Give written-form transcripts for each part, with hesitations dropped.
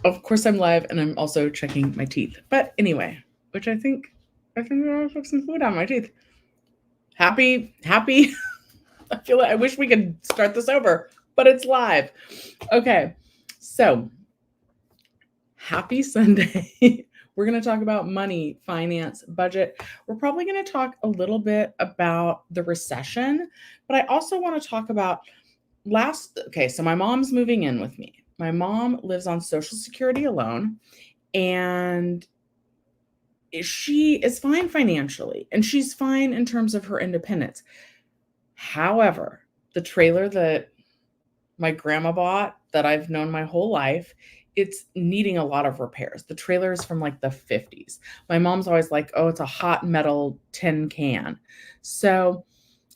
Of course I'm live and I'm also checking my teeth. But anyway, which I think I'm gonna put some food on my teeth. Happy. I feel like I wish we could start this over, but it's live. Okay. So happy Sunday. We're going to talk about money, finance, budget. We're probably going to talk a little bit about the recession, but I also want to talk about so my mom's moving in with me. My mom lives on Social Security alone, and she is fine financially and she's fine in terms of her independence. However, the trailer that my grandma bought that I've known my whole life, it's needing a lot of repairs. The trailer is from like the 50s. My mom's always like, oh, it's a hot metal tin can. So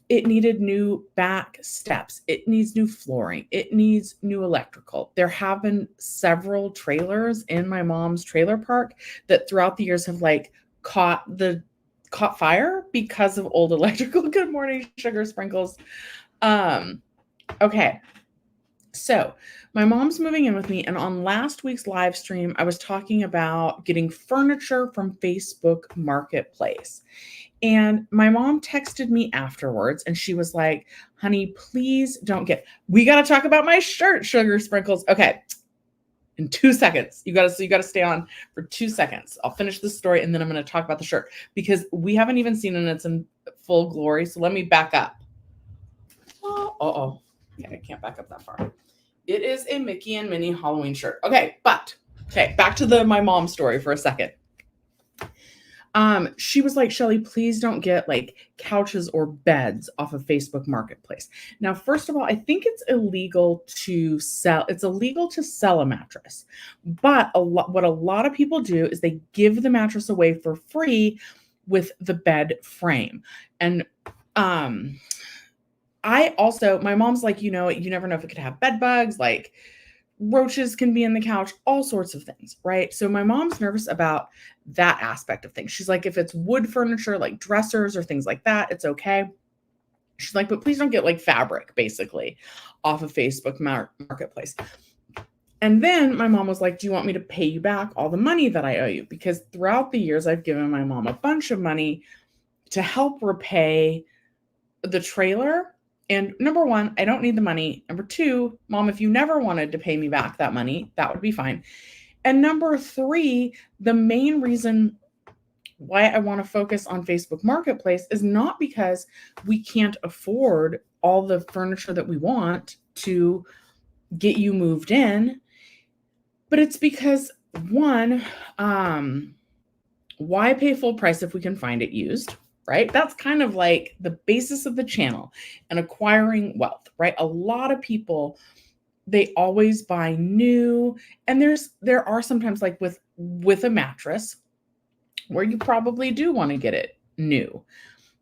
it needed new back steps. It needs new flooring. It needs new electrical. There have been several trailers in my mom's trailer park that throughout the years have like caught fire because of old electrical. Good morning, sugar sprinkles. Okay. So my mom's moving in with me, and on last week's live stream, I was talking about getting furniture from Facebook Marketplace. And my mom texted me afterwards and she was like, honey, please don't we got to talk about my shirt, sugar sprinkles. Okay. In 2 seconds, you got to stay on for 2 seconds. I'll finish this story and then I'm going to talk about the shirt because we haven't even seen it in its full glory. So let me back up. Okay, I can't back up that far. It is a Mickey and Minnie Halloween shirt. Okay, back to my mom story for a second. She was like, Shelly, please don't get like couches or beds off of Facebook Marketplace. Now, first of all, I think it's illegal to sell. It's illegal to sell a mattress, but what a lot of people do is they give the mattress away for free with the bed frame. And my mom's like, you never know if it could have bed bugs, like roaches can be in the couch, all sorts of things, right? So my mom's nervous about that aspect of things. She's like, if it's wood furniture, like dressers or things like that, it's okay. She's like, but please don't get like fabric, basically, off of Facebook Marketplace. And then my mom was like, do you want me to pay you back all the money that I owe you? Because throughout the years, I've given my mom a bunch of money to help repay the trailer. And number one, I don't need the money. Number two, Mom, if you never wanted to pay me back that money, that would be fine. And number three, the main reason why I want to focus on Facebook Marketplace is not because we can't afford all the furniture that we want to get you moved in, but it's because one, why pay full price if we can find it used? Right? That's kind of like the basis of the channel and acquiring wealth, right? A lot of people, they always buy new, and there are sometimes like with a mattress where you probably do want to get it new.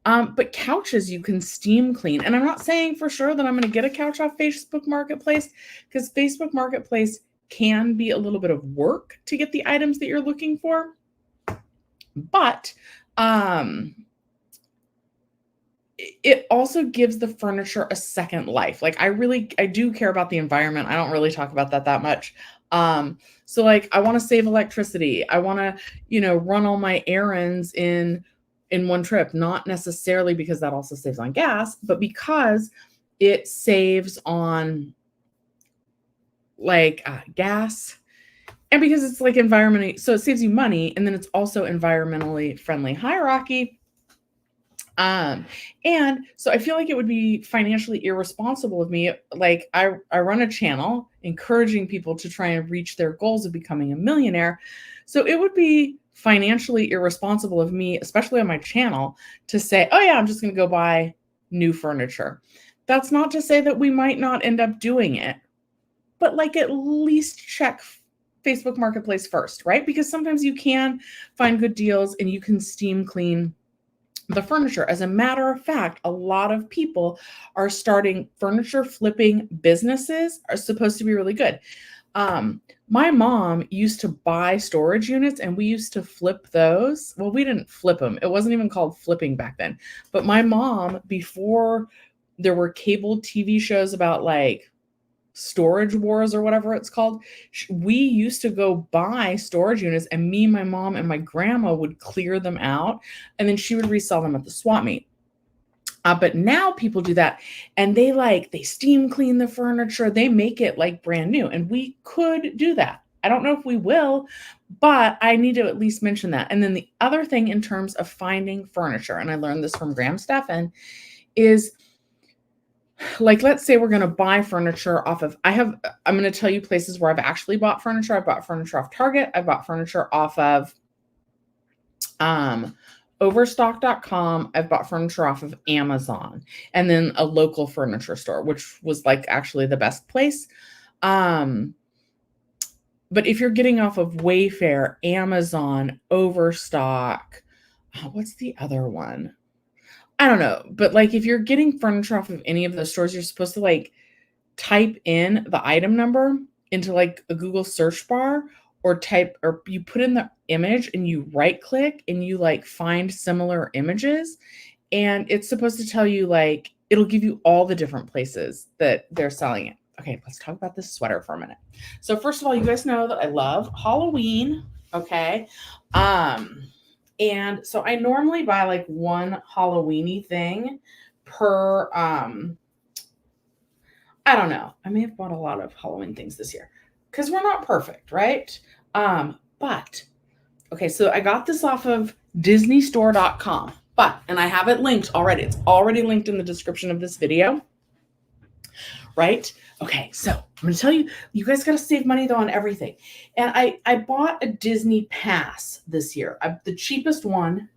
But couches you can steam clean. And I'm not saying for sure that I'm going to get a couch off Facebook Marketplace because Facebook Marketplace can be a little bit of work to get the items that you're looking for. But it also gives the furniture a second life. Like I do care about the environment. I don't really talk about that much. So like I want to save electricity. I want to, run all my errands in one trip, not necessarily because that also saves on gas, but because it saves on like gas, and because it's like environmentally, so it saves you money, and then it's also environmentally friendly. Hi, Rocky. And so I feel like it would be financially irresponsible of me. Like I run a channel encouraging people to try and reach their goals of becoming a millionaire. So it would be financially irresponsible of me, especially on my channel, to say, oh yeah, I'm just going to go buy new furniture. That's not to say that we might not end up doing it, but like at least check Facebook Marketplace first, right? Because sometimes you can find good deals and you can steam clean the furniture. As a matter of fact, a lot of people are starting furniture flipping businesses, are supposed to be really good. My mom used to buy storage units and we used to flip those. Well, we didn't flip them. It wasn't even called flipping back then. But my mom, before there were cable TV shows about like Storage Wars or whatever it's called. We used to go buy storage units, and me, my mom, and my grandma would clear them out, and then she would resell them at the swap meet. But now people do that, and they steam clean the furniture. They make it like brand new, and we could do that. I don't know if we will, but I need to at least mention that. And then the other thing in terms of finding furniture, and I learned this from Graham Stephan, is like, let's say we're going to buy furniture off of, I'm going to tell you places where I've actually bought furniture. I've bought furniture off Target. I've bought furniture off of Overstock.com. I've bought furniture off of Amazon, and then a local furniture store, which was like actually the best place. But if you're getting off of Wayfair, Amazon, Overstock, what's the other one? I don't know. But like, if you're getting furniture off of any of those stores, you're supposed to like type in the item number into like a Google search bar, or you put in the image and you right click and you like find similar images. And it's supposed to tell you, like, it'll give you all the different places that they're selling it. Okay, let's talk about this sweater for a minute. So first of all, you guys know that I love Halloween. Okay. And so I normally buy like one Halloween-y thing per, I don't know. I may have bought a lot of Halloween things this year because we're not perfect, right? But okay, so I got this off of DisneyStore.com, and I have it linked already. It's already linked in the description of this video, right? Okay, so I'm going to tell you, you guys got to save money though on everything. And I bought a Disney pass this year, the cheapest one.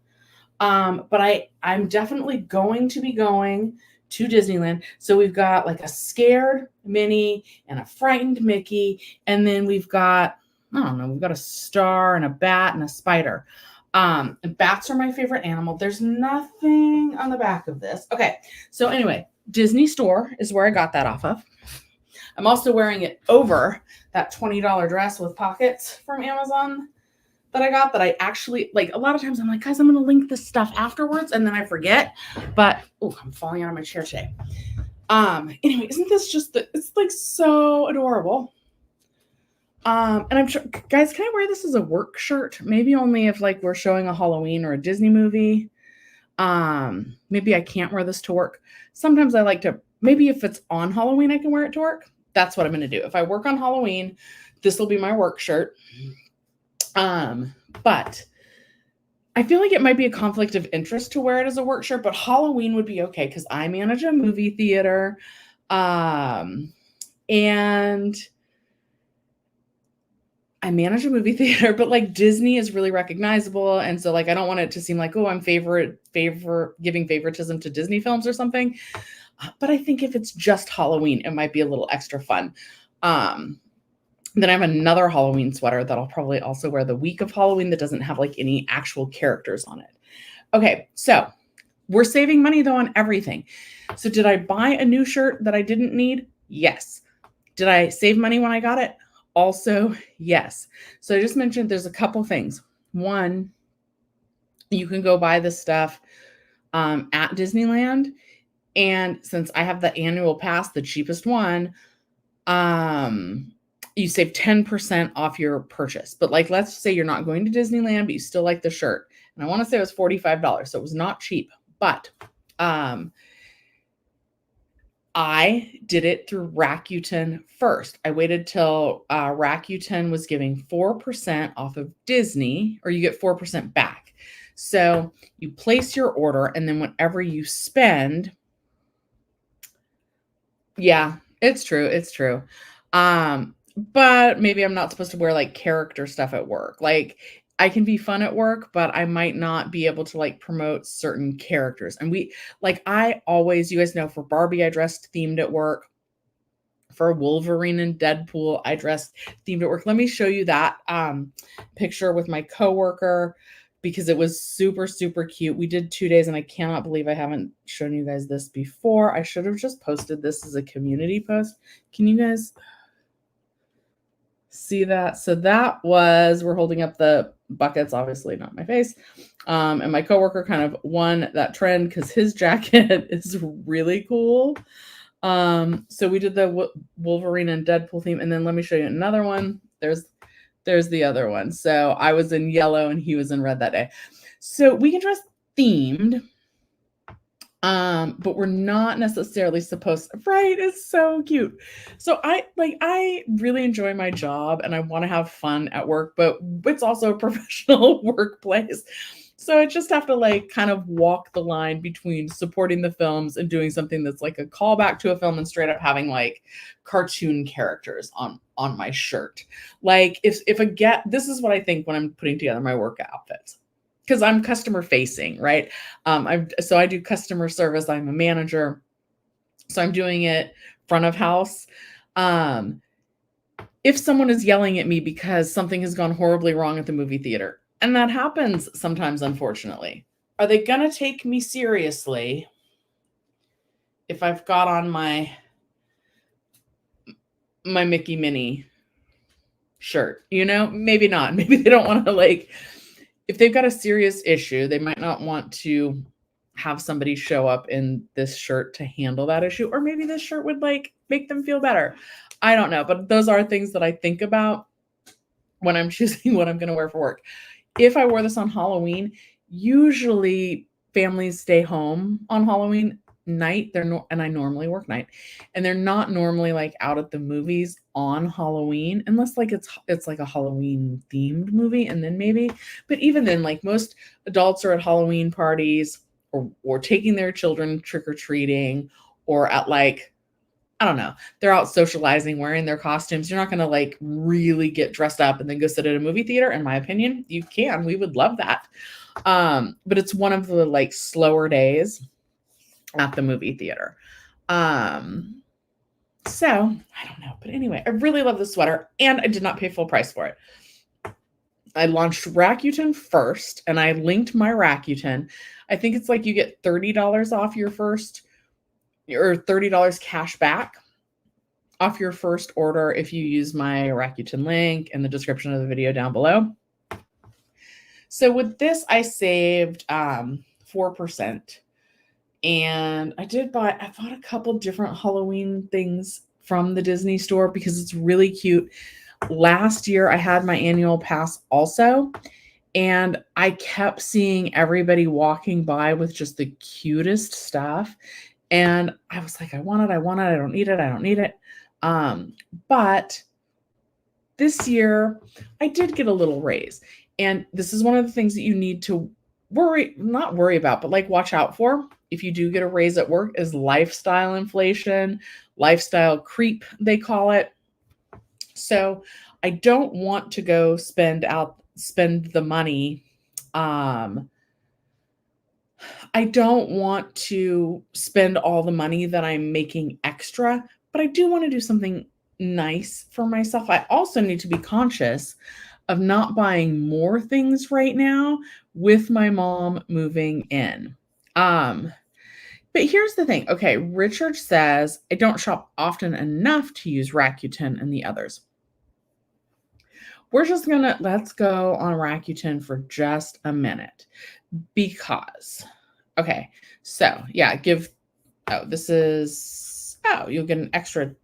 But I'm definitely going to be going to Disneyland. So we've got like a scared Minnie and a frightened Mickey. And then we've got, I don't know, we've got a star and a bat and a spider. And bats are my favorite animal. There's nothing on the back of this. Okay. So anyway, Disney Store is where I got that off of. I'm also wearing it over that $20 dress with pockets from Amazon that I got, that I actually, like, a lot of times I'm like, guys, I'm going to link this stuff afterwards, and then I forget. But, oh, I'm falling out of my chair today. Anyway, isn't this it's like so adorable. And I'm sure, guys, can I wear this as a work shirt? Maybe only if like we're showing a Halloween or a Disney movie. Maybe I can't wear this to work. Sometimes I like to, maybe if it's on Halloween, I can wear it to work. That's what I'm going to do. If I work on Halloween, this will be my work shirt. But I feel like it might be a conflict of interest to wear it as a work shirt, but Halloween would be okay because I manage a movie theater. And I manage a movie theater, but like Disney is really recognizable. And so like, I don't want it to seem like, oh, I'm giving favoritism to Disney films or something. But I think if it's just Halloween, it might be a little extra fun. Then I have another Halloween sweater that I'll probably also wear the week of Halloween that doesn't have like any actual characters on it. Okay, so we're saving money though on everything. So did I buy a new shirt that I didn't need? Yes. Did I save money when I got it? Also, yes. So I just mentioned there's a couple things. One, you can go buy this stuff at Disneyland. And since I have the annual pass, the cheapest one, you save 10% off your purchase. But like, let's say you're not going to Disneyland, but you still like the shirt. And I want to say it was $45. So it was not cheap, but I did it through Rakuten first. I waited till Rakuten was giving 4% off of Disney, or you get 4% back. So you place your order, and then whenever you spend, yeah, it's true. It's true. But maybe I'm not supposed to wear like character stuff at work. Like, I can be fun at work, but I might not be able to like promote certain characters. And I always, you guys know, for Barbie, I dressed themed at work. For Wolverine and Deadpool, I dressed themed at work. Let me show you that picture with my coworker because it was super, super cute. We did 2 days, and I cannot believe I haven't shown you guys this before. I should have just posted this as a community post. Can you guys see that? So that was, we're holding up the buckets, obviously not my face. And my coworker kind of won that trend because his jacket is really cool. So we did the Wolverine and Deadpool theme, and then let me show you another one. There's the other one. So I was in yellow and he was in red that day. So we can dress themed, but we're not necessarily supposed to, right? It's so cute. So I really enjoy my job and I want to have fun at work, but it's also a professional workplace. So I just have to like kind of walk the line between supporting the films and doing something that's like a callback to a film and straight up having like cartoon characters on my shirt. Like if this is what I think when I'm putting together my work outfits. Because I'm customer facing, right? So I do customer service. I'm a manager, so I'm doing it front of house. If someone is yelling at me because something has gone horribly wrong at the movie theater, and that happens sometimes, unfortunately, are they gonna take me seriously if I've got on my Mickey Minnie shirt? You know, maybe not. Maybe they don't want to like. If they've got a serious issue, they might not want to have somebody show up in this shirt to handle that issue. Or maybe this shirt would like make them feel better. I don't know. But those are things that I think about when I'm choosing what I'm going to wear for work. If I wore this on Halloween, usually families stay home on Halloween night. And I normally work night, and they're not normally like out at the movies on Halloween unless like it's like a Halloween themed movie, and then maybe. But even then, like most adults are at Halloween parties or taking their children trick-or-treating, or at like, I don't know, they're out socializing, wearing their costumes. You're not going to like really get dressed up and then go sit at a movie theater. In my opinion, you can. We would love that. But it's one of the like slower days at the movie theater. So I don't know, but anyway, I really love this sweater and I did not pay full price for it. I launched Rakuten first and I linked my Rakuten. I think it's like you get $30 off your first, or $30 cash back off your first order if you use my Rakuten link in the description of the video down below. So with this, I saved 4%. And I bought a couple different Halloween things from the Disney store because it's really cute. Last year, I had my annual pass also, and I kept seeing everybody walking by with just the cutest stuff. And I was like, I want it, I don't need it. But this year, I did get a little raise. And this is one of the things that you need to not worry about, but like watch out for if you do get a raise at work, is lifestyle inflation, lifestyle creep, they call it. So I don't want to go spend the money. I don't want to spend all the money that I'm making extra, but I do want to do something nice for myself. I also need to be conscious of not buying more things right now with my mom moving in. But here's the thing. Okay, Richard says, I don't shop often enough to use Rakuten and the others. Let's go on Rakuten for just a minute because, okay, so yeah, you'll get an extra,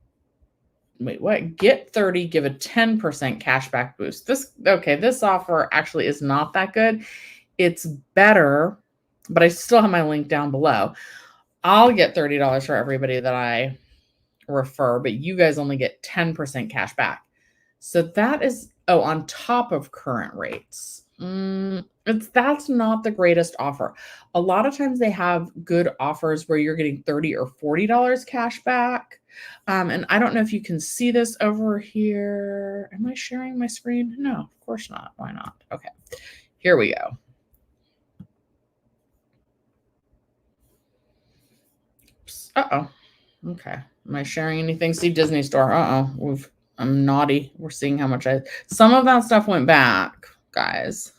wait, what? Get 30, give a 10% cashback boost. This offer actually is not that good. It's better, but I still have my link down below. I'll get $30 for everybody that I refer, but you guys only get 10% cash back. So that is, on top of current rates. That's not the greatest offer. A lot of times they have good offers where you're getting $30 or $40 cash back. And I don't know if you can see this over here. Am I sharing my screen? No, of course not. Why not? Okay, here we go. Uh-oh. Okay. Am I sharing anything? See Disney Store. I'm naughty. We're seeing how much some of that stuff went back, guys.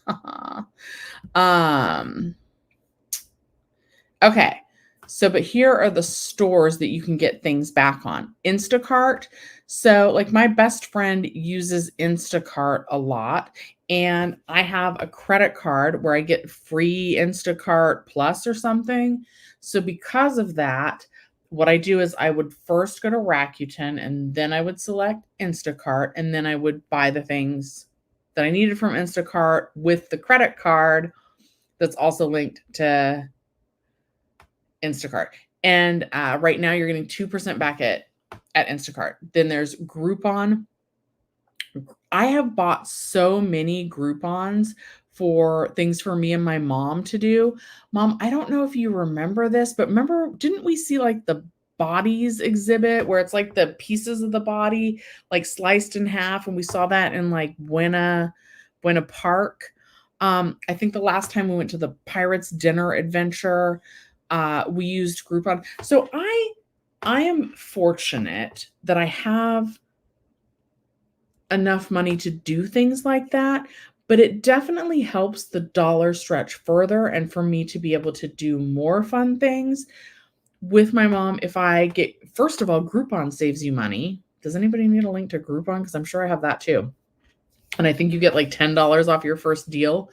Okay. So, but here are the stores that you can get things back on. Instacart. So, like my best friend uses Instacart a lot, and I have a credit card where I get free Instacart Plus or something. So, because of that, what I do is I would first go to Rakuten and then I would select Instacart and then I would buy the things that I needed from Instacart with the credit card that's also linked to Instacart. And right now you're getting 2% back at Instacart. Then there's Groupon. I have bought so many Groupons for things for me and my mom to do. Mom, I don't know if you remember this, but remember, didn't we see like the bodies exhibit where it's like the pieces of the body like sliced in half? And we saw that in like Buena Park. I think the last time we went to the Pirates Dinner Adventure, we used Groupon. So I am fortunate that I have enough money to do things like that, but it definitely helps the dollar stretch further and for me to be able to do more fun things with my mom. If I get, first of all, Groupon saves you money. Does anybody need a link to Groupon? Because I'm sure I have that too. And I think you get like $10 off your first deal.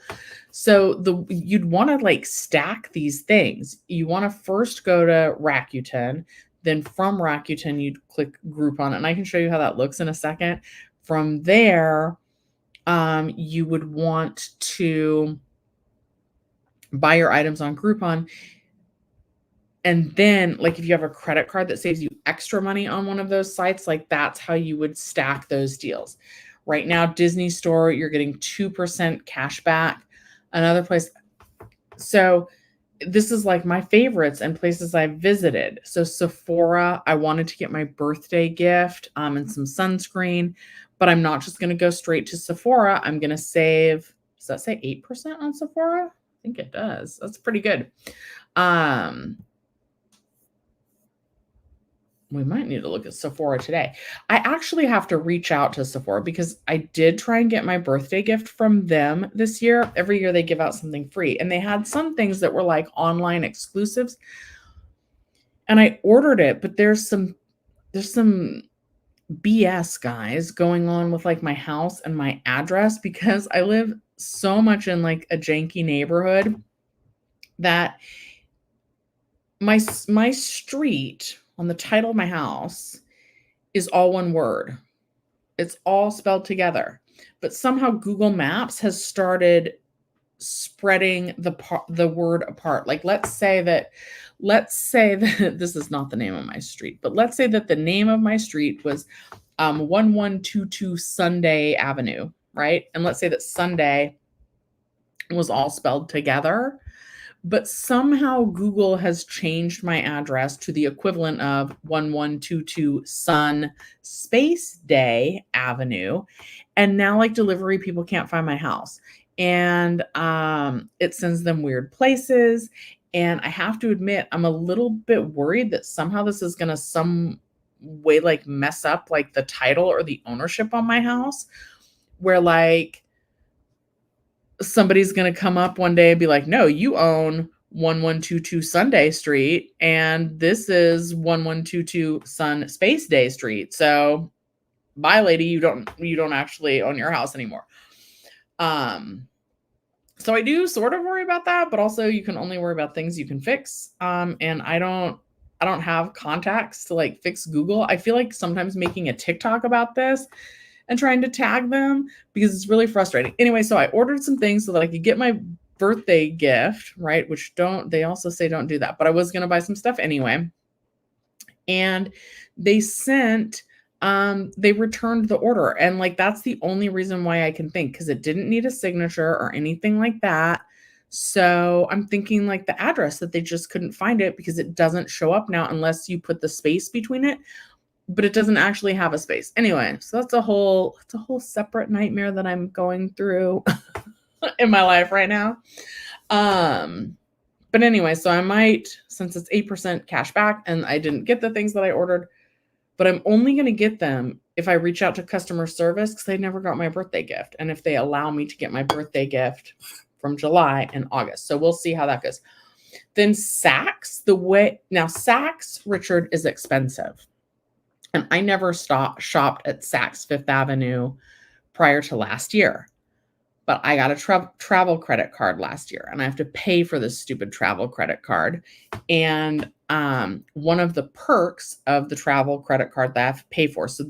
So you'd want to like stack these things. You want to first go to Rakuten, then from Rakuten you'd click Groupon, and I can show you how that looks in a second. From there, you would want to buy your items on Groupon. And then, like, if you have a credit card that saves you extra money on one of those sites, like that's how you would stack those deals. Right now, Disney Store, you're getting 2% cash back. Another place. So this is like my favorites and places I've visited. So Sephora, I wanted to get my birthday gift and some sunscreen, but I'm not just going to go straight to Sephora. I'm going to save, does that say 8% on Sephora? I think it does. That's pretty good. We might need to look at Sephora today. I actually have to reach out to Sephora because I did try and get my birthday gift from them this year. Every year they give out something free, and they had some things that were like online exclusives. And I ordered it, but there's some BS, guys, going on with like my house and my address because I live so much in like a janky neighborhood that my street on the title of my house is all one word. It's all spelled together. But somehow Google Maps has started spreading the word apart. Like let's say that this is not the name of my street, but let's say that the name of my street was 1122 Sunday Avenue, right? And let's say that Sunday was all spelled together. But somehow Google has changed my address to the equivalent of 1122 Sun Space Day Avenue. And now like delivery people can't find my house. And it sends them weird places. And I have to admit, I'm a little bit worried that somehow this is going to some way like mess up like the title or the ownership on my house, where like somebody's going to come up one day and be like, no, you own 1122 Sunday Street, and this is 1122 Sun Space Day Street. So bye, lady, you don't actually own your house anymore. So I do sort of worry about that, but also you can only worry about things you can fix. And I don't have contacts to like fix Google. I feel like sometimes making a TikTok about this and trying to tag them because it's really frustrating. Anyway, so I ordered some things so that I could get my birthday gift, right? Which they also say don't do that, but I was going to buy some stuff anyway. And they returned the order. And like, that's the only reason why I can think, because it didn't need a signature or anything like that. So I'm thinking like the address that they just couldn't find it because it doesn't show up now unless you put the space between it, but it doesn't actually have a space. Anyway, so it's a whole separate nightmare that I'm going through in my life right now. But anyway, so I might, since it's 8% cash back and I didn't get the things that I ordered, but I'm only going to get them if I reach out to customer service because they never got my birthday gift. And if they allow me to get my birthday gift from July and August. So we'll see how that goes. Then Saks, Saks, Richard, is expensive. And I never shopped at Saks Fifth Avenue prior to last year. But I got a travel credit card last year, and I have to pay for this stupid travel credit card. And one of the perks of the travel credit card that I have to pay for. So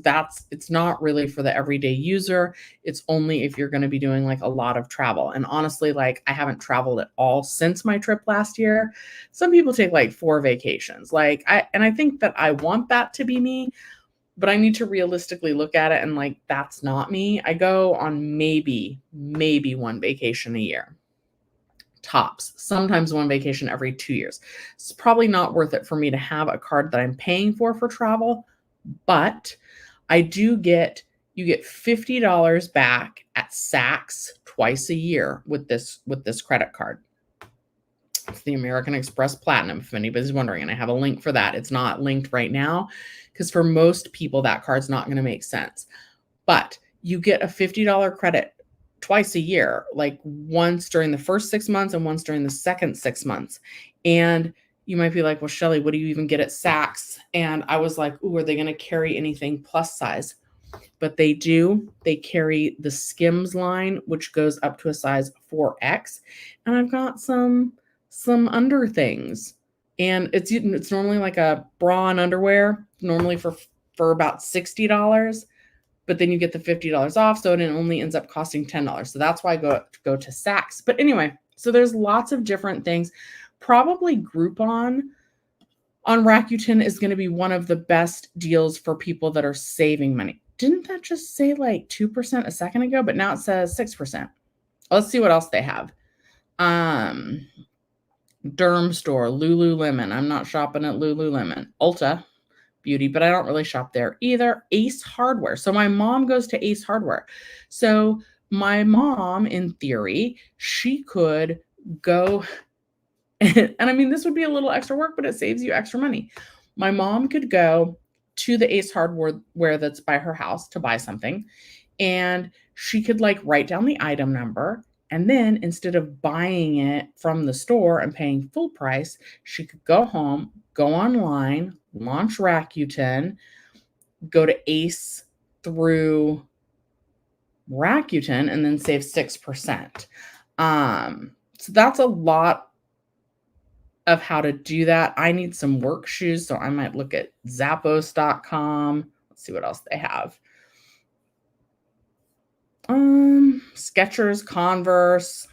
it's not really for the everyday user. It's only if you're going to be doing like a lot of travel. And honestly, like I haven't traveled at all since my trip last year. Some people take like 4 vacations. I think that I want that to be me, but I need to realistically look at it and like that's not me. I go on maybe 1 vacation a year. Tops, sometimes 1 vacation every 2 years. It's probably not worth it for me to have a card that I'm paying for travel, but you get $50 back at Saks twice a year with this credit card. It's the American Express Platinum, if anybody's wondering, and I have a link for that. It's not linked right now because for most people that card's not going to make sense. But you get a $50 credit twice a year, like once during the first 6 months and once during the second 6 months. And you might be like, well, Shelly, what do you even get at Saks? And I was like, ooh, are they going to carry anything plus size? But they do. They carry the Skims line, which goes up to a size 4X. And I've got some under things. And it's normally like a bra and underwear, normally for about $60. But then you get the $50 off, so it only ends up costing $10. So that's why I go to Saks. But anyway, so there's lots of different things. Probably Groupon on Rakuten is going to be one of the best deals for people that are saving money. Didn't that just say like 2% a second ago? But now it says 6%. Let's see what else they have. Derm Store, Lululemon. I'm not shopping at Lululemon. Ulta Beauty, but I don't really shop there either. Ace Hardware. So my mom goes to Ace Hardware. So my mom, in theory, she could go, and I mean, this would be a little extra work, but it saves you extra money. My mom could go to the Ace Hardware that's by her house to buy something, and she could like write down the item number. And then instead of buying it from the store and paying full price, she could go home, go online, launch Rakuten, go to Ace through Rakuten, and then save 6%. So that's a lot of how to do that. I need some work shoes, so I might look at Zappos.com. Let's see what else they have. Skechers, Converse.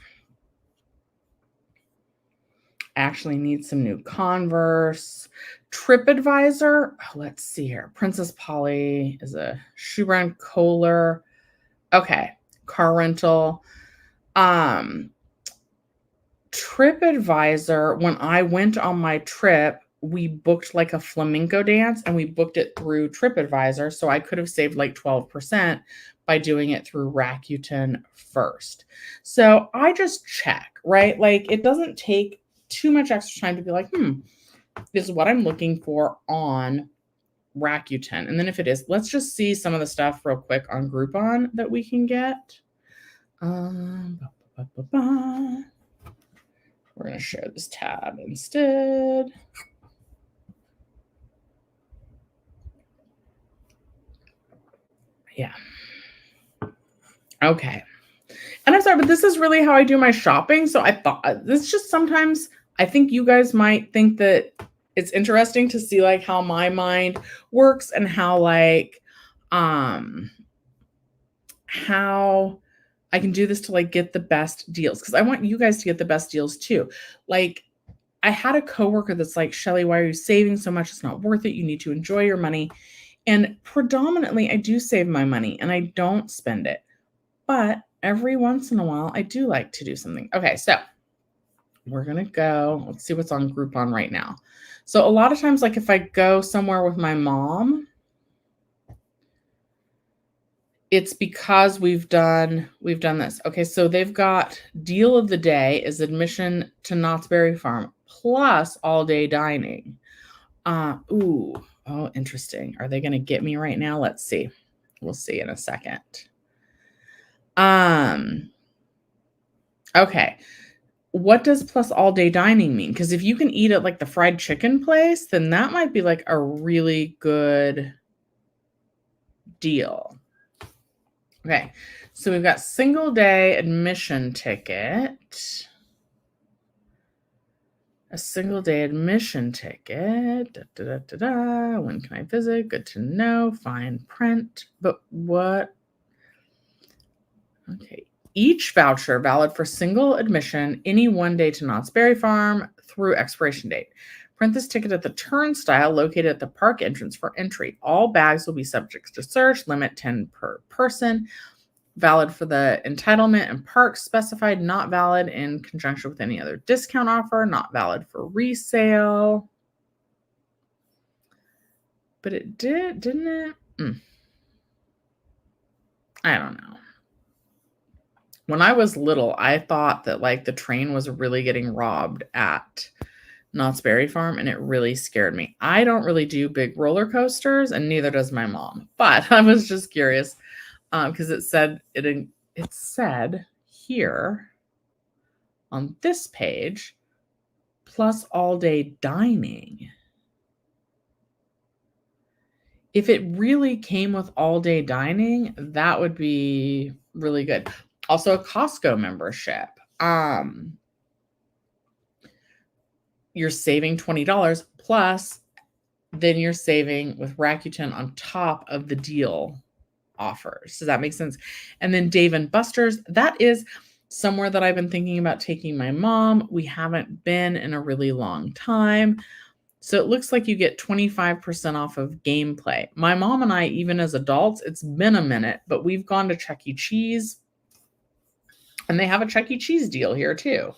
Actually need some new Converse. TripAdvisor. Oh, let's see here. Princess Polly is a shoe brand. Kohler. Okay. Car rental. TripAdvisor, when I went on my trip, we booked like a flamenco dance and we booked it through TripAdvisor. So I could have saved like 12% by doing it through Rakuten first. So I just check, right? Like it doesn't take too much extra time to be like, this is what I'm looking for on Rakuten. And then if it is, let's just see some of the stuff real quick on Groupon that we can get. We're going to share this tab instead. Yeah. Okay. And I'm sorry, but this is really how I do my shopping. So I thought this just sometimes I think you guys might think that it's interesting to see like how my mind works and how like how I can do this to like get the best deals, because I want you guys to get the best deals too. Like I had a coworker that's like, Shelly, why are you saving so much? It's not worth it. You need to enjoy your money. And predominantly I do save my money and I don't spend it. But every once in a while, I do like to do something. Okay, so we're going to go. Let's see what's on Groupon right now. So a lot of times, like if I go somewhere with my mom, it's because we've done this. Okay, so they've got deal of the day is admission to Knott's Berry Farm plus all day dining. Oh, interesting. Are they going to get me right now? Let's see. We'll see in a second. Okay. What does plus all day dining mean? Because if you can eat at like the fried chicken place, then that might be like a really good deal. Okay. So we've got single day admission ticket. A single day admission ticket. Da, da, da, da, da. When can I visit? Good to know. Fine print. But what? Okay. Each voucher valid for single admission any one day to Knott's Berry Farm through expiration date. Print this ticket at the turnstile located at the park entrance for entry. All bags will be subject to search, limit 10 per person. Valid for the entitlement and parks specified, not valid in conjunction with any other discount offer, not valid for resale. But it did, didn't it? I don't know. When I was little, I thought that like the train was really getting robbed at Knott's Berry Farm, and it really scared me. I don't really do big roller coasters, and neither does my mom. But I was just curious because it said here on this page, plus all day dining. If it really came with all day dining, that would be really good. Also a Costco membership. You're saving $20 plus then you're saving with Rakuten on top of the deal offers. Does that make sense? And then Dave and Buster's, that is somewhere that I've been thinking about taking my mom. We haven't been in a really long time. So it looks like you get 25% off of gameplay. My mom and I, even as adults, it's been a minute, but we've gone to Chuck E. Cheese and they have a Chuck E. Cheese deal here too.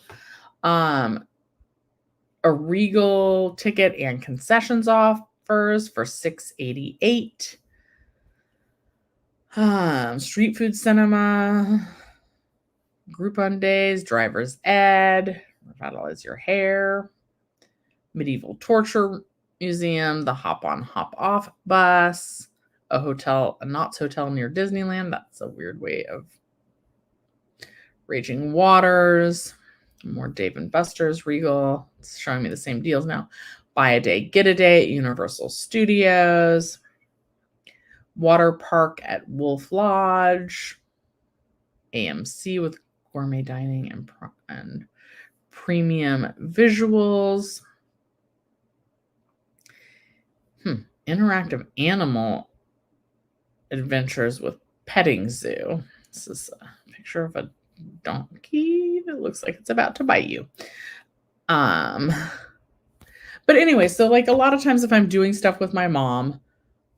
A Regal ticket and concessions offers for $6.88. Street food cinema, Groupon days, driver's ed, revitalize your hair, medieval torture museum, the hop on hop off bus, a Knott's hotel near Disneyland. That's a weird way of Raging Waters, more Dave and Buster's, Regal. It's showing me the same deals now. Buy a day, get a day at Universal Studios. Water park at Wolf Lodge. AMC with gourmet dining and premium visuals. Interactive animal adventures with petting zoo. This is a picture of a donkey that looks like it's about to bite you. But anyway, so like a lot of times if I'm doing stuff with my mom,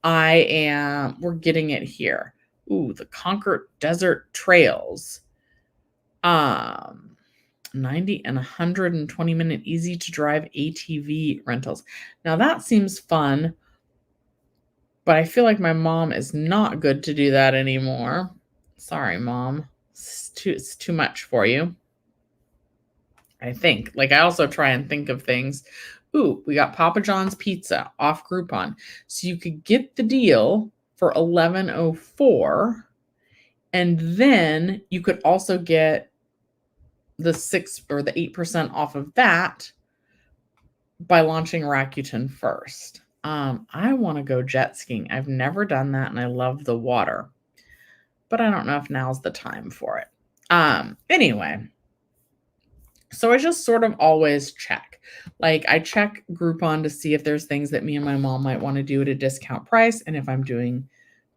we're getting it here. Ooh, the Concord Desert Trails. 90 and 120 minute easy to drive ATV rentals. Now that seems fun, but I feel like my mom is not good to do that anymore. Sorry, Mom. It's too much for you. I think. Like I also try and think of things. Ooh, we got Papa John's pizza off Groupon. So you could get the deal for $11.04. And then you could also get the 6 or the 8% off of that by launching Rakuten first. I want to go jet skiing. I've never done that and I love the water, but I don't know if now's the time for it. Anyway, so I just sort of always check. Like I check Groupon to see if there's things that me and my mom might want to do at a discount price. And if I'm doing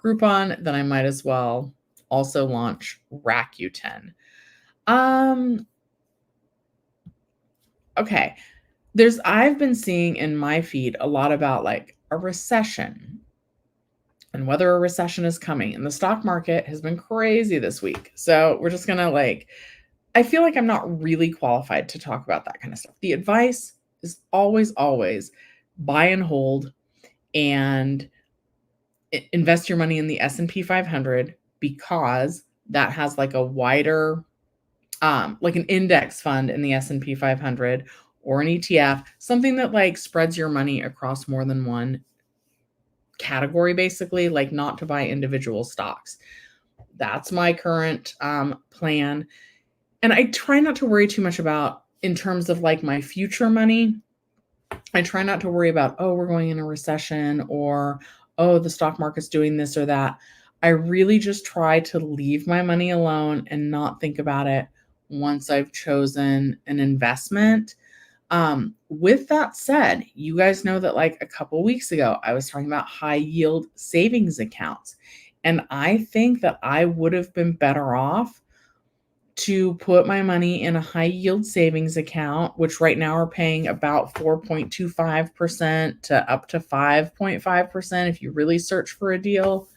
Groupon, then I might as well also launch Rakuten. Okay. I've been seeing in my feed a lot about like a recession and whether a recession is coming. And the stock market has been crazy this week. So we're just going to I feel like I'm not really qualified to talk about that kind of stuff. The advice is always buy and hold and invest your money in the S&P 500 because that has like a wider, like an index fund in the S&P 500 or an ETF, something that like spreads your money across more than one category, basically, like not to buy individual stocks. That's my current plan. And I try not to worry too much about in terms of like my future money. I try not to worry about, oh, we're going in a recession or, oh, the stock market's doing this or that. I really just try to leave my money alone and not think about it once I've chosen an investment. With that said, you guys know that like a couple weeks ago, I was talking about high yield savings accounts. And I think that I would have been better off to put my money in a high yield savings account, which right now are paying about 4.25% to up to 5.5% if you really search for a deal.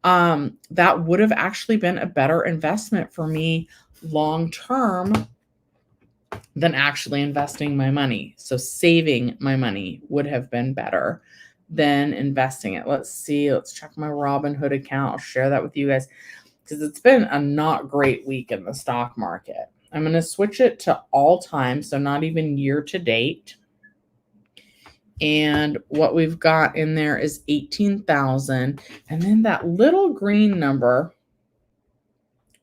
That would have actually been a better investment for me long term than actually investing my money. So saving my money would have been better than investing it. Let's see. Let's check my Robinhood account. I'll share that with you guys because it's been a not great week in the stock market. I'm going to switch it to all time, so not even year to date. And what we've got in there is 18,000. And then that little green number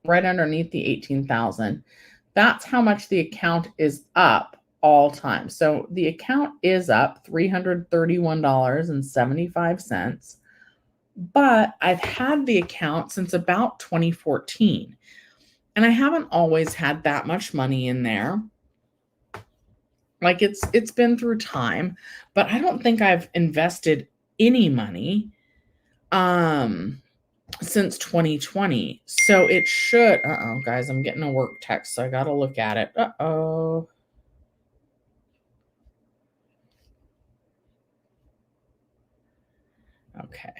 right underneath the 18,000, that's how much the account is up all time. So the account is up $331.75. But I've had the account since about 2014. And I haven't always had that much money in there. Like it's been through time, but I don't think I've invested any money since 2020. So it should, guys, I'm getting a work text, so I got to look at it. Okay.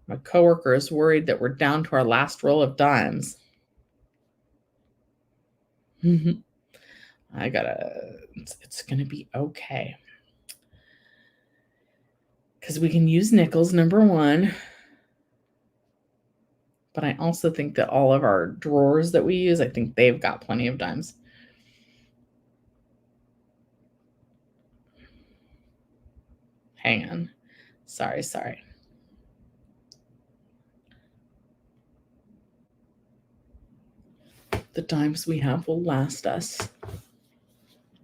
My coworker is worried that we're down to our last roll of dimes. It's going to be okay. Because we can use nickels, number one. But I also think that all of our drawers that we use, I think they've got plenty of dimes. Hang on. Sorry. The dimes we have will last us.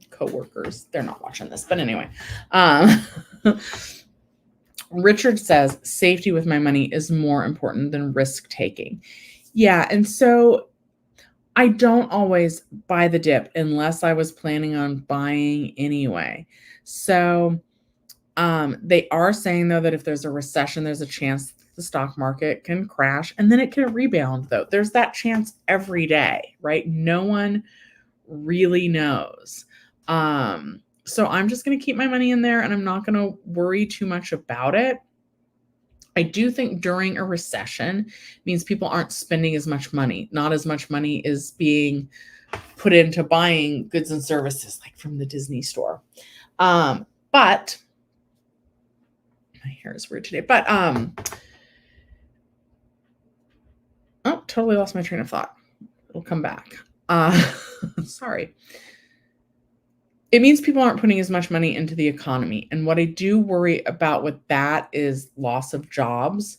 Coworkers, they're not watching this, but anyway. Richard says safety with my money is more important than risk taking. Yeah, and so I don't always buy the dip unless I was planning on buying anyway. So they are saying though that if there's a recession, there's a chance the stock market can crash and then it can rebound though. There's that chance every day, right? No one really knows. So I'm just going to keep my money in there and I'm not going to worry too much about it. I do think during a recession means people aren't spending as much money. Not as much money is being put into buying goods and services like from the Disney store. But my hair is weird today. But totally lost my train of thought. It'll come back. Sorry. It means people aren't putting as much money into the economy. And what I do worry about with that is loss of jobs,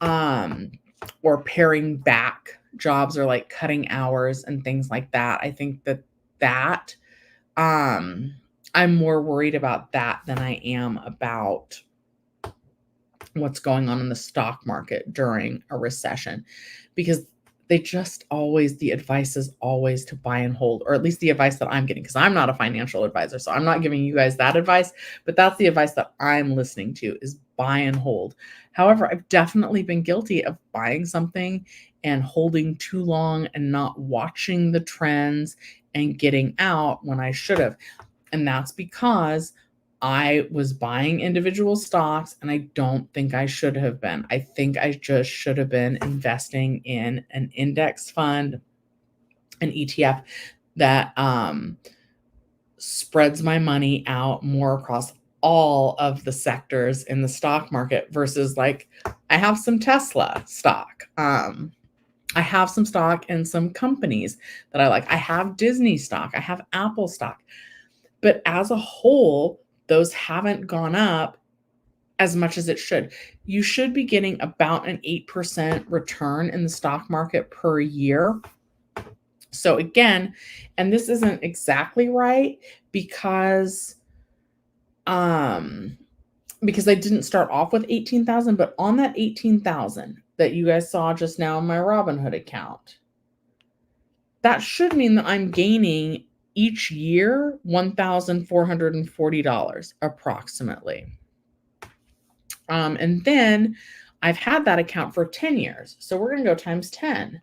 or paring back jobs or like cutting hours and things like that. I think that I'm more worried about that than I am about what's going on in the stock market during a recession, because the advice is always to buy and hold, or at least the advice that I'm getting, because I'm not a financial advisor. So I'm not giving you guys that advice, but that's the advice that I'm listening to is buy and hold. However, I've definitely been guilty of buying something and holding too long and not watching the trends and getting out when I should have. And that's because I was buying individual stocks and I don't think I should have been. I think I just should have been investing in an index fund, an ETF that spreads my money out more across all of the sectors in the stock market versus like I have some Tesla stock. I have some stock in some companies that I like. I have Disney stock. I have Apple stock. But as a whole, those haven't gone up as much as it should. You should be getting about an 8% return in the stock market per year. So again, and this isn't exactly right because I didn't start off with 18,000, but on that 18,000 that you guys saw just now in my Robinhood account, that should mean that I'm gaining each year, $1,440 approximately. And then I've had that account for 10 years. So we're going to go times 10.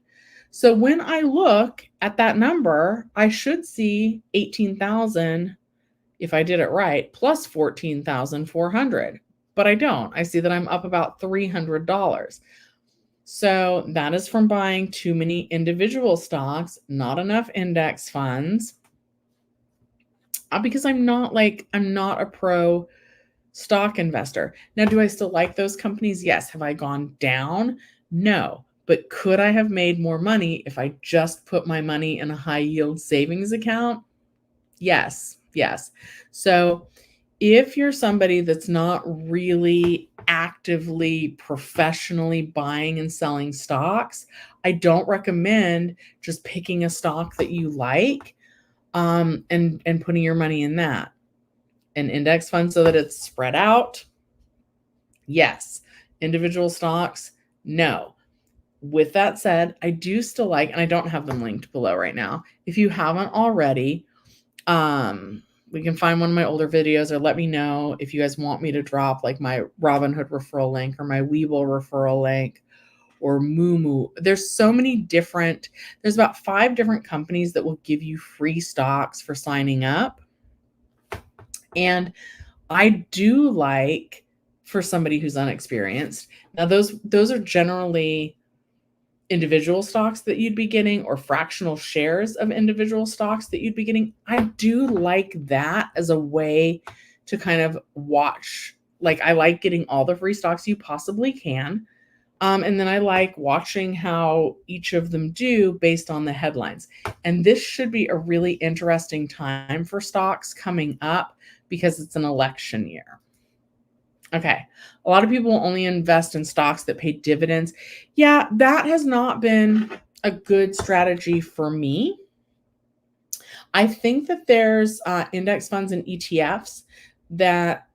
So when I look at that number, I should see 18,000 if I did it right, plus 14,400. But I don't. I see that I'm up about $300. So that is from buying too many individual stocks, not enough index funds. Because I'm not a pro stock investor. Now, do I still like those companies? Yes. Have I gone down? No. But could I have made more money if I just put my money in a high yield savings account? Yes. Yes. So if you're somebody that's not really actively professionally buying and selling stocks, I don't recommend just picking a stock that you like and putting your money in that. An index fund so that it's spread out? Yes. Individual stocks? No. With that said, I do still like, and I don't have them linked below right now. If you haven't already, we can find one of my older videos, or let me know if you guys want me to drop like my Robinhood referral link or my Webull referral link or Moomoo. There's so many different, there's about 5 different companies that will give you free stocks for signing up. And I do like, for somebody who's unexperienced, now those are generally individual stocks that you'd be getting or fractional shares of individual stocks that you'd be getting. I do like that as a way to kind of watch. Like, I like getting all the free stocks you possibly can. And then I like watching how each of them do based on the headlines. And this should be a really interesting time for stocks coming up because it's an election year. Okay. A lot of people only invest in stocks that pay dividends. Yeah, that has not been a good strategy for me. I think that there's index funds and ETFs that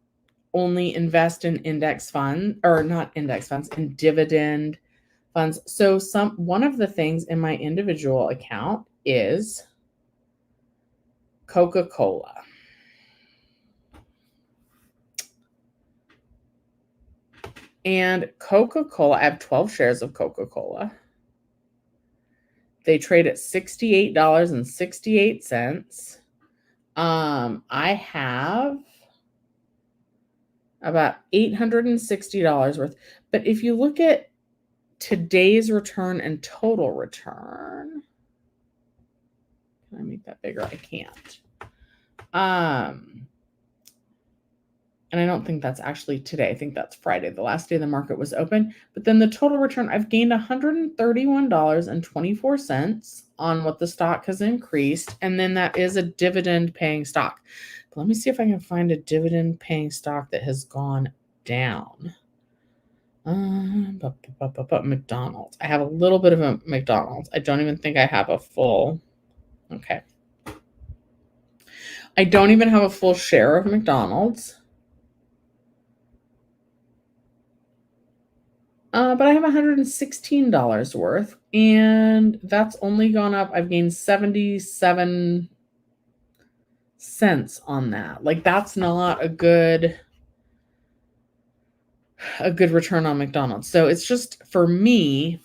only invest in index fund, or not index funds, in dividend funds. So one of the things in my individual account is Coca-Cola. And Coca-Cola, I have 12 shares of Coca-Cola. They trade at $68.68. I have about $860 worth. But if you look at today's return and total return, can I make that bigger? I can't. And I don't think that's actually today. I think that's Friday, the last day the market was open. But then the total return, I've gained $131.24 on what the stock has increased. And then that is a dividend paying stock. But let me see if I can find a dividend paying stock that has gone down. McDonald's. I have a little bit of a McDonald's. I don't even think I have a full. Okay. I don't even have a full share of McDonald's. But I have $116 worth, and that's only gone up. I've gained 77 cents on that. Like, that's not a good return on McDonald's. So it's just, for me,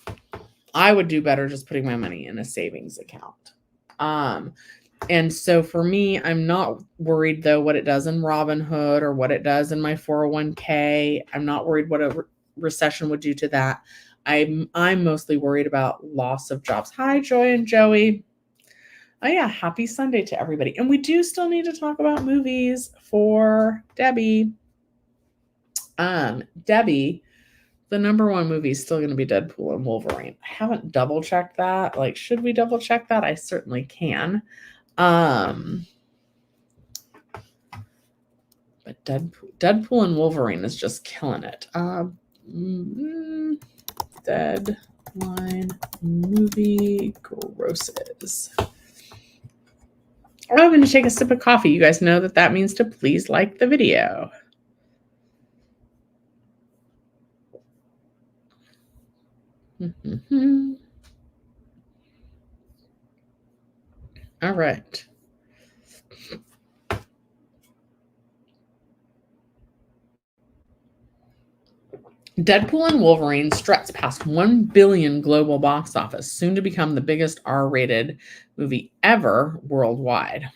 I would do better just putting my money in a savings account. And so for me, I'm not worried though what it does in Robinhood or what it does in my 401k. I'm not worried what a recession would do to that. I'm mostly worried about loss of jobs. Hi, Joy and Joey. Oh yeah, happy Sunday to everybody. And we do still need to talk about movies for Debbie. Debbie, the number one movie is still going to be Deadpool and Wolverine. I haven't double checked that. Like, should we double check that? I certainly can. But Deadpool and Wolverine is just killing it. Deadline movie grosses. I'm going to take a sip of coffee. You guys know that means to please like the video. All right. Deadpool and Wolverine struts past 1 billion global box office, soon to become the biggest R-rated movie ever worldwide.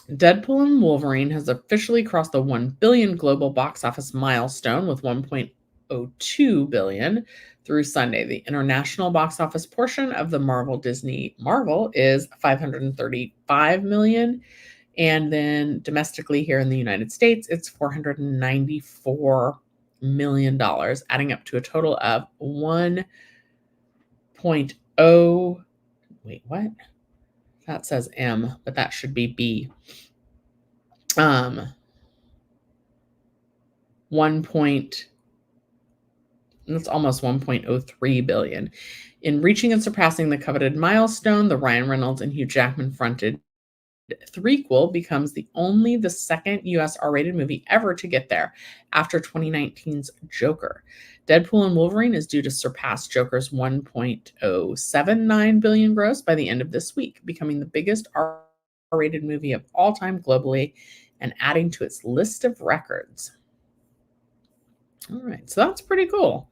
Deadpool and Wolverine has officially crossed the 1 billion global box office milestone with 1.02 billion through Sunday. The international box office portion of the Marvel is 535 million. And then domestically here in the United States, it's $494 million, adding up to a total of 1.0. Wait, what? That says M, but that should be B. 1. That's almost 1.03 billion. In reaching and surpassing the coveted milestone, the Ryan Reynolds and Hugh Jackman fronted threequel becomes the second US R-rated movie ever to get there after 2019's Joker. Deadpool and Wolverine is due to surpass Joker's 1.079 billion gross by the end of this week, becoming the biggest R-rated movie of all time globally and adding to its list of records. All right, so that's pretty cool.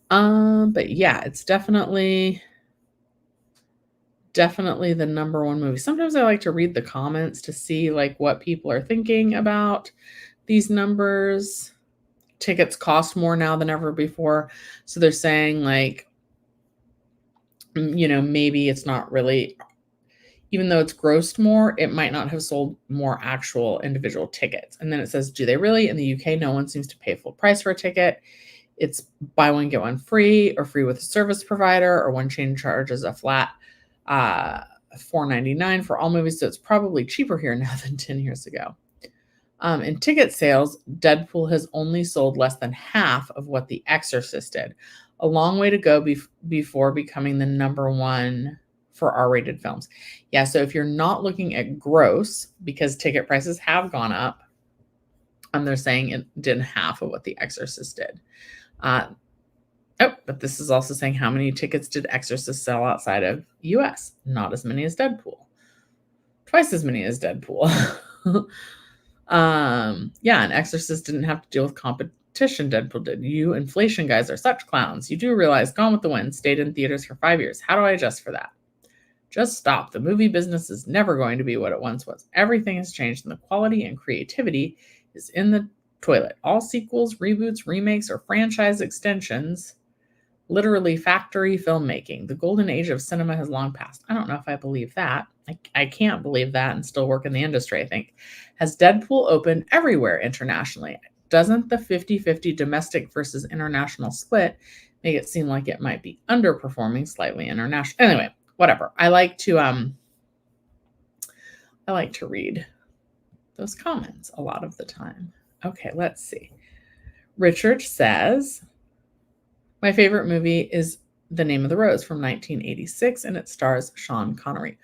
But yeah, it's definitely the number one movie. Sometimes I like to read the comments to see like what people are thinking about these numbers. Tickets cost more now than ever before. So they're saying like, maybe it's not really, even though it's grossed more, it might not have sold more actual individual tickets. And then it says, do they really? In the UK, no one seems to pay full price for a ticket. It's buy one, get one free, or free with a service provider, or one chain charges a flat $4.99 for all movies, so it's probably cheaper here now than 10 years ago. In ticket sales, Deadpool has only sold less than half of what The Exorcist did. A long way to go before becoming the number one for R-rated films. Yeah, so if you're not looking at gross, because ticket prices have gone up, they're saying it did half of what The Exorcist did. But this is also saying how many tickets did Exorcist sell outside of US? Not as many as Deadpool. Twice as many as Deadpool. Yeah, and Exorcist didn't have to deal with competition. Deadpool did. You inflation guys are such clowns. You do realize Gone with the Wind stayed in theaters for 5 years. How do I adjust for that? Just stop. The movie business is never going to be what it once was. Everything has changed, and the quality and creativity is in the toilet. All sequels, reboots, remakes, or franchise extensions, literally factory filmmaking. The golden age of cinema has long passed. I don't know if I believe that. I can't believe that and still work in the industry, I think. Has Deadpool opened everywhere internationally? Doesn't the 50-50 domestic versus international split make it seem like it might be underperforming slightly international? Anyway, whatever. I like to read those comments a lot of the time. Okay, let's see. Richard says, my favorite movie is The Name of the Rose from 1986, and it stars Sean Connery.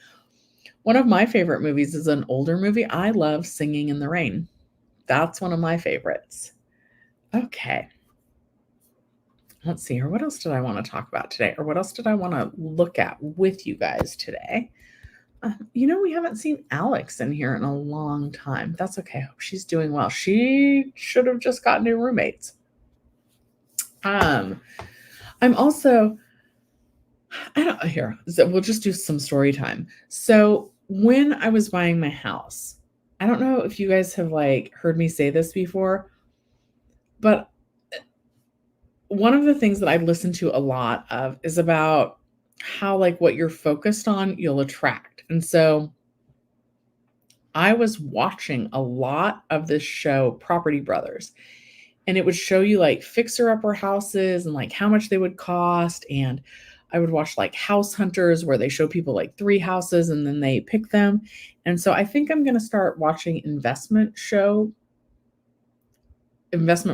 One of my favorite movies is an older movie. I love Singing in the Rain. That's one of my favorites. Okay. Let's see here. What else did I want to talk about today? Or what else did I want to look at with you guys today? We haven't seen Alex in here in a long time. That's okay. I hope she's doing well. She should have just got new roommates. I'm also, so we'll just do some story time. So when I was buying my house, I don't know if you guys have heard me say this before, but one of the things that I listen to a lot of is about how what you're focused on, you'll attract. And so I was watching a lot of this show, Property Brothers, and it would show you fixer-upper houses and how much they would cost. And I would watch House Hunters, where they show people 3 houses and then they pick them. And so I think I'm going to start watching investment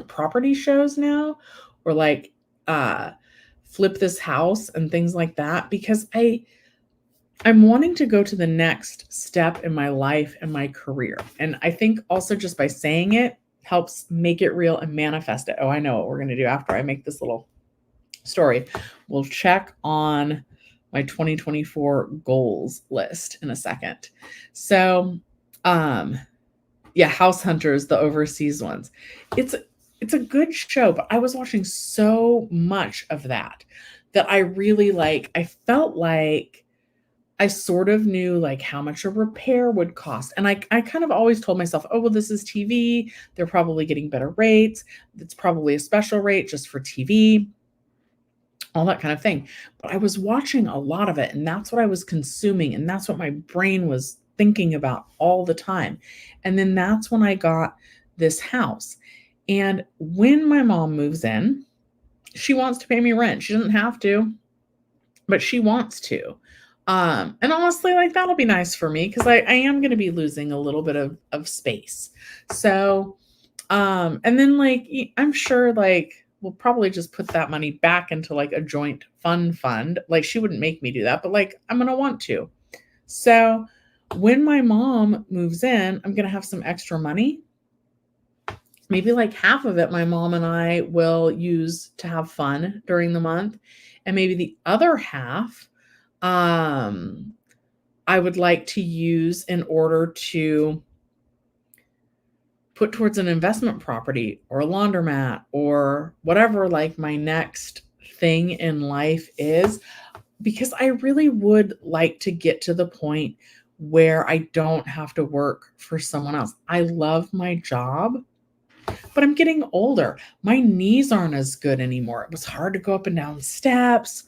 property shows now, or Flip This House and things like that, because I'm wanting to go to the next step in my life and my career. And I think also just by saying it helps make it real and manifest it. Oh, I know what we're going to do after I make this little story. We'll check on my 2024 goals list in a second. So, Yeah, House Hunters, the overseas ones. It's it's a good show, but I was watching so much of that that I really like. I felt like I sort of knew like how much a repair would cost. And I kind of always told myself, oh, well, this is TV. They're probably getting better rates. It's probably a special rate just for TV, all that kind of thing. But I was watching a lot of it, and that's what I was consuming. And that's what my brain was thinking about all the time. And then that's when I got this house. And when my mom moves in, she wants to pay me rent. She doesn't have to, but she wants to. And honestly, like that'll be nice for me because I am going to be losing a little bit of space. So, and then like I'm sure like we'll probably just put that money back into like a joint fund. Like she wouldn't make me do that, but like I'm going to want to. So when my mom moves in, I'm going to have some extra money. Maybe like half of it, my mom and I will use to have fun during the month. And maybe the other half, I would like to use in order to put towards an investment property or a laundromat or whatever like my next thing in life is, because I really would like to get to the point where I don't have to work for someone else. I love my job, but I'm getting older. My knees aren't as good anymore. It was hard to go up and down steps.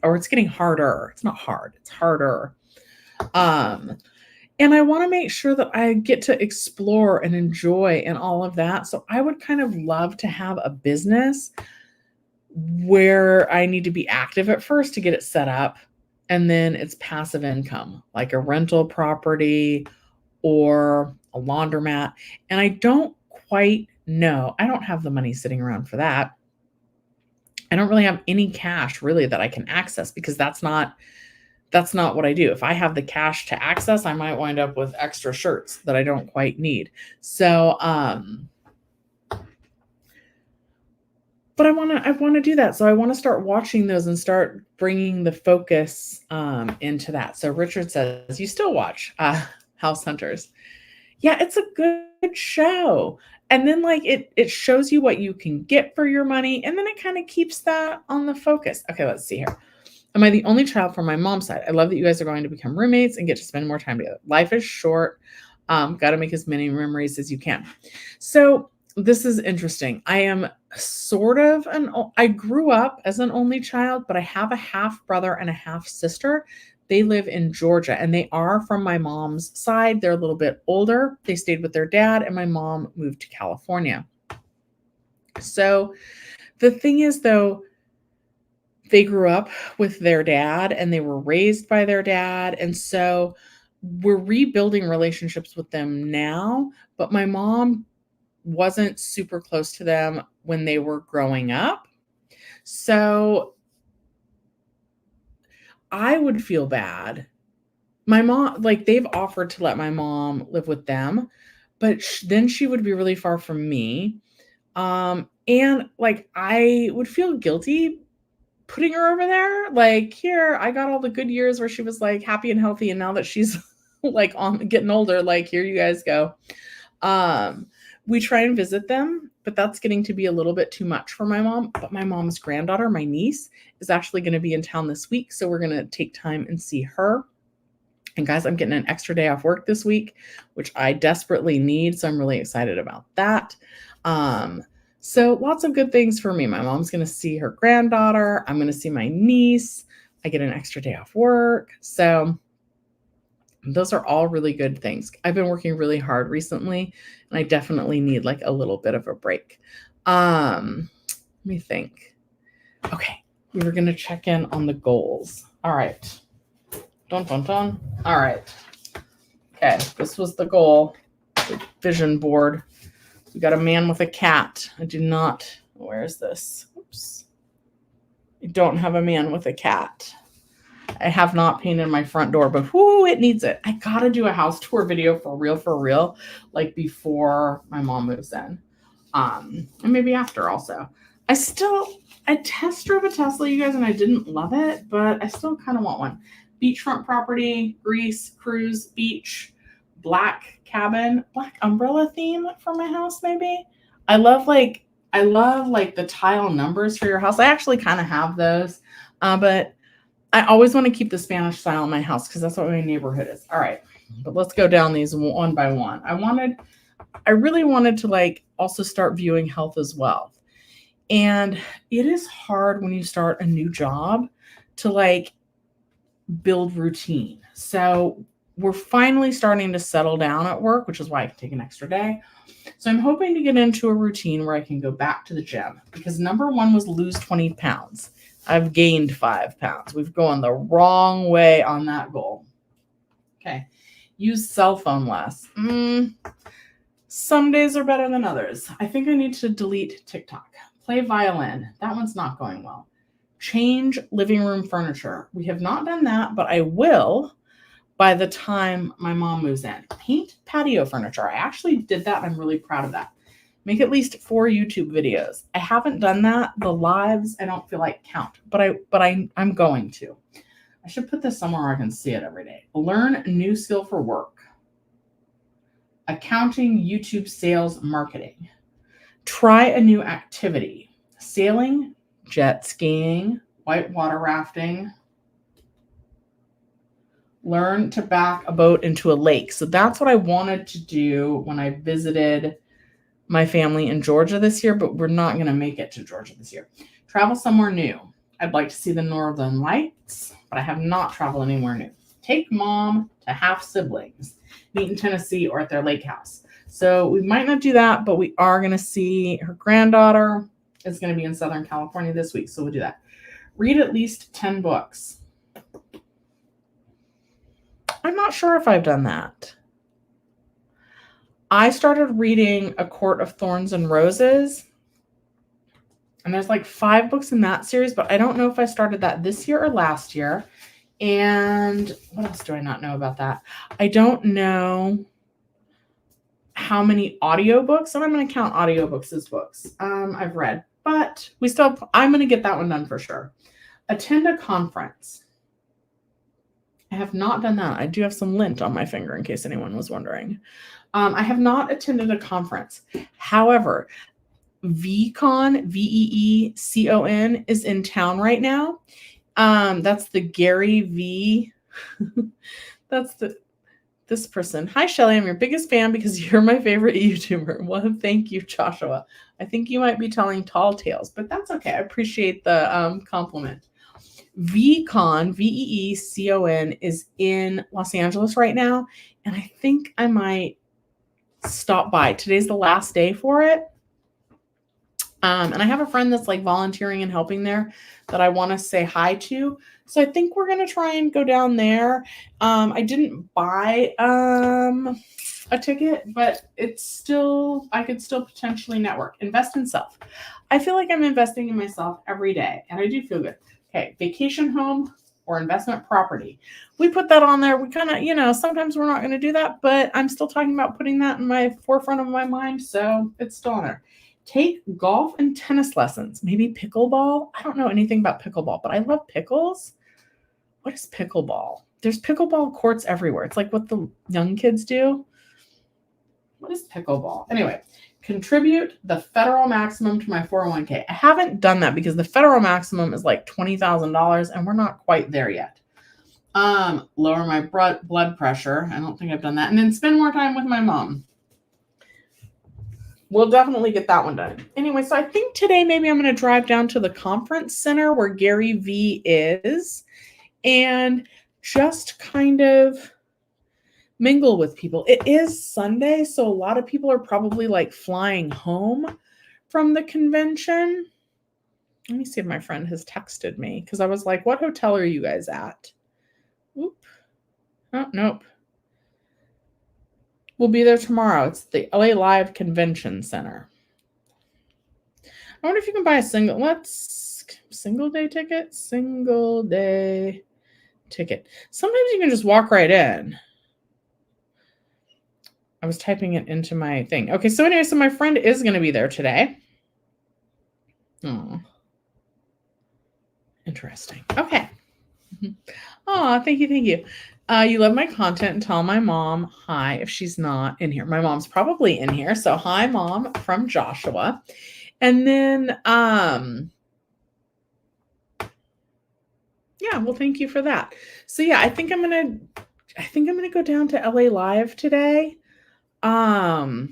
Or it's getting harder. It's not hard. It's harder. And I want to make sure that I get to explore and enjoy and all of that. So I would kind of love to have a business where I need to be active at first to get it set up. And then it's passive income, like a rental property or a laundromat. And I don't quite know. I don't have the money sitting around for that. I don't really have any cash really that I can access because that's not what I do. If I have the cash to access, I might wind up with extra shirts that I don't quite need. So, but I want to do that. So I want to start watching those and start bringing the focus into that. So Richard says, you still watch House Hunters. Yeah, it's a good show. And then like it shows you what you can get for your money. And then it kind of keeps that on the focus. Okay, let's see here. Am I the only child from my mom's side? I love that you guys are going to become roommates and get to spend more time together. Life is short. Got to make as many memories as you can. So this is interesting. I am sort of I grew up as an only child, but I have a half brother and a half sister. They live in Georgia and they are from my mom's side. They're a little bit older. They stayed with their dad and my mom moved to California. So the thing is though, they grew up with their dad and they were raised by their dad. And so we're rebuilding relationships with them now, but my mom wasn't super close to them when they were growing up. So I would feel bad. My mom, like they've offered to let my mom live with them, but then she would be really far from me. And like I would feel guilty putting her over there. Like, here, I got all the good years where she was like happy and healthy, and now that she's like getting older, like here you guys go. We try and visit them, but that's getting to be a little bit too much for my mom. But my mom's granddaughter, my niece, is actually going to be in town this week, so we're going to take time and see her. And guys, I'm getting an extra day off work this week, which I desperately need, so I'm really excited about that. So lots of good things for me. My mom's going to see her granddaughter. I'm going to see my niece. I get an extra day off work. So those are all really good things. I've been working really hard recently, and I definitely need like a little bit of a break. Let me think. Okay, we were going to check in on the goals. All right. Dun, dun, dun. All right. Okay, this was the goal. The vision board. We got a man with a cat. I do not. Where is this? Oops. I don't have a man with a cat. I have not painted my front door, but whoo, it needs it. I gotta do a house tour video for real, like before my mom moves in. And maybe after also. I test drove a Tesla, you guys, and I didn't love it, but I still kind of want one. Beachfront property, Greece, cruise, beach, black umbrella theme for my house, maybe. I love the tile numbers for your house. I actually kind of have those, but I always want to keep the Spanish style in my house because that's what my neighborhood is. All right, but let's go down these one by one. I really wanted to like also start viewing health as well. And it is hard when you start a new job to like build routine. So we're finally starting to settle down at work, which is why I can take an extra day. So I'm hoping to get into a routine where I can go back to the gym because number one was lose 20 pounds. I've gained 5 pounds. We've gone the wrong way on that goal. Okay. Use cell phone less. Some days are better than others. I think I need to delete TikTok. Play violin. That one's not going well. Change living room furniture. We have not done that, but I will by the time my mom moves in. Paint patio furniture. I actually did that. I'm really proud of that. Make at least 4 YouTube videos. I haven't done that. The lives I don't feel like count, but I'm going to. I should put this somewhere where I can see it every day. Learn a new skill for work. Accounting, YouTube, sales, marketing. Try a new activity. Sailing, jet skiing, whitewater rafting. Learn to back a boat into a lake. So that's what I wanted to do when I visited my family in Georgia this year, but we're not going to make it to Georgia this year. Travel somewhere new. I'd like to see the Northern Lights, but I have not traveled anywhere new. Take mom to half siblings. Meet in Tennessee or at their lake house. So we might not do that, but we are going to see her granddaughter is going to be in Southern California this week. So we'll do that. Read at least 10 books. I'm not sure if I've done that. I started reading A Court of Thorns and Roses. And there's like 5 books in that series, but I don't know if I started that this year or last year. And what else do I not know about that? I don't know how many audiobooks, and I'm going to count audiobooks as books I've read, but I'm going to get that one done for sure. Attend a conference. I have not done that. I do have some lint on my finger in case anyone was wondering. I have not attended a conference. However, VeeCon, VeeCon is in town right now. That's the Gary V. That's this person. Hi, Shelly. I'm your biggest fan because you're my favorite YouTuber. Well, thank you, Joshua. I think you might be telling tall tales, but that's okay. I appreciate the compliment. VeeCon, VeeCon is in Los Angeles right now, and I think I might stop by. Today's the last day for it. And I have a friend that's like volunteering and helping there that I want to say hi to. So I think we're going to try and go down there. I didn't buy a ticket, but I could still potentially network. Invest in self. I feel like I'm investing in myself every day, and I do feel good. Okay, vacation home or investment property. We put that on there. We kind of, sometimes we're not going to do that, but I'm still talking about putting that in my forefront of my mind, so it's still on there. Take golf and tennis lessons. Maybe pickleball. I don't know anything about pickleball, but I love pickles. What is pickleball? There's pickleball courts everywhere. It's like what the young kids do. What is pickleball? Anyway, contribute the federal maximum to my 401k. I haven't done that because the federal maximum is like $20,000 and we're not quite there yet. Lower my blood pressure. I don't think I've done that. And then spend more time with my mom. We'll definitely get that one done. Anyway, so I think today maybe I'm going to drive down to the conference center where Gary V is and just kind of mingle with people. It is Sunday, so a lot of people are probably like flying home from the convention. Let me see if my friend has texted me because I was like, what hotel are you guys at? Oop. Oh, nope. We'll be there tomorrow. It's the LA Live Convention Center. I wonder if you can buy a single day ticket. Sometimes you can just walk right in. I was typing it into my thing. Okay, so anyway, so my friend is going to be there today. Oh, interesting. Okay, Oh, thank you. Thank you. You love my content and tell my mom hi if she's not in here. My mom's probably in here. So hi, Mom, from Joshua. And then yeah, well, thank you for that. So yeah, I think I'm gonna go down to LA Live today. I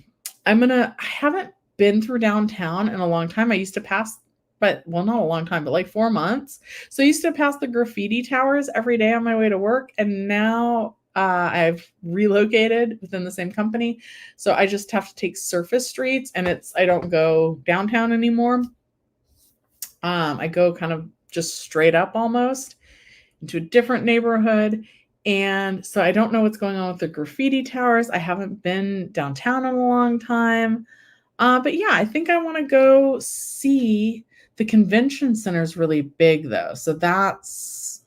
haven't been through downtown in a long time. I used to pass, but well, not a long time, but like 4 months. So I used to pass the graffiti towers every day on my way to work. And now I've relocated within the same company. So I just have to take surface streets and I don't go downtown anymore. I go kind of just straight up almost into a different neighborhood. And so I don't know what's going on with the graffiti towers. I haven't been downtown in a long time. But yeah, I think I want to go see the convention center is really big though. So it's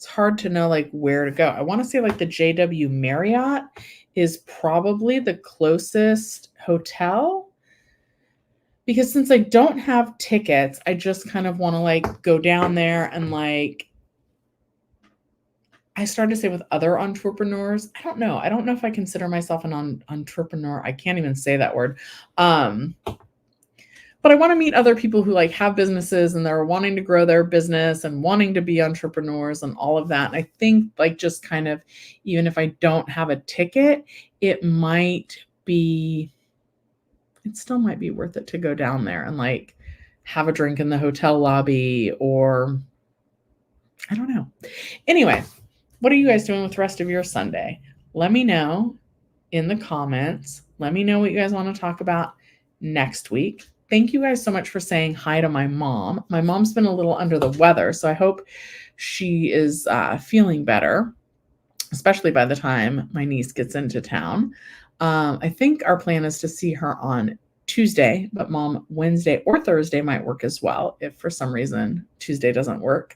hard to know like where to go. I want to say like the JW Marriott is probably the closest hotel because since I don't have tickets, I just kind of want to like go down there and like I started to say with other entrepreneurs. I don't know. I don't know if I consider myself an entrepreneur. I can't even say that word. But I want to meet other people who like have businesses and they're wanting to grow their business and wanting to be entrepreneurs and all of that. And I think like just kind of, even if I don't have a ticket, it still might be worth it to go down there and like have a drink in the hotel lobby or I don't know. Anyway, what are you guys doing with the rest of your Sunday? Let me know in the comments. Let me know what you guys want to talk about next week. Thank you guys so much for saying hi to my mom. My mom's been a little under the weather, so I hope she is feeling better, especially by the time my niece gets into town. I think our plan is to see her on Tuesday, but Mom, Wednesday or Thursday might work as well if for some reason Tuesday doesn't work.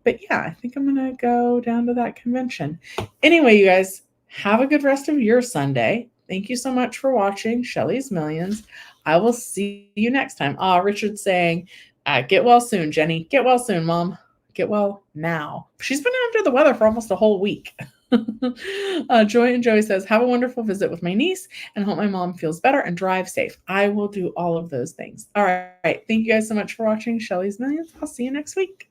But yeah, I think I'm going to go down to that convention. Anyway, you guys, have a good rest of your Sunday. Thank you so much for watching Shelly's Millions. I will see you next time. Richard's saying, get well soon, Jenny. Get well soon, Mom. Get well now. She's been under the weather for almost a whole week. Joy and Joey says, have a wonderful visit with my niece and hope my mom feels better and drive safe. I will do all of those things. All right. Thank you guys so much for watching Shelly's Millions. I'll see you next week.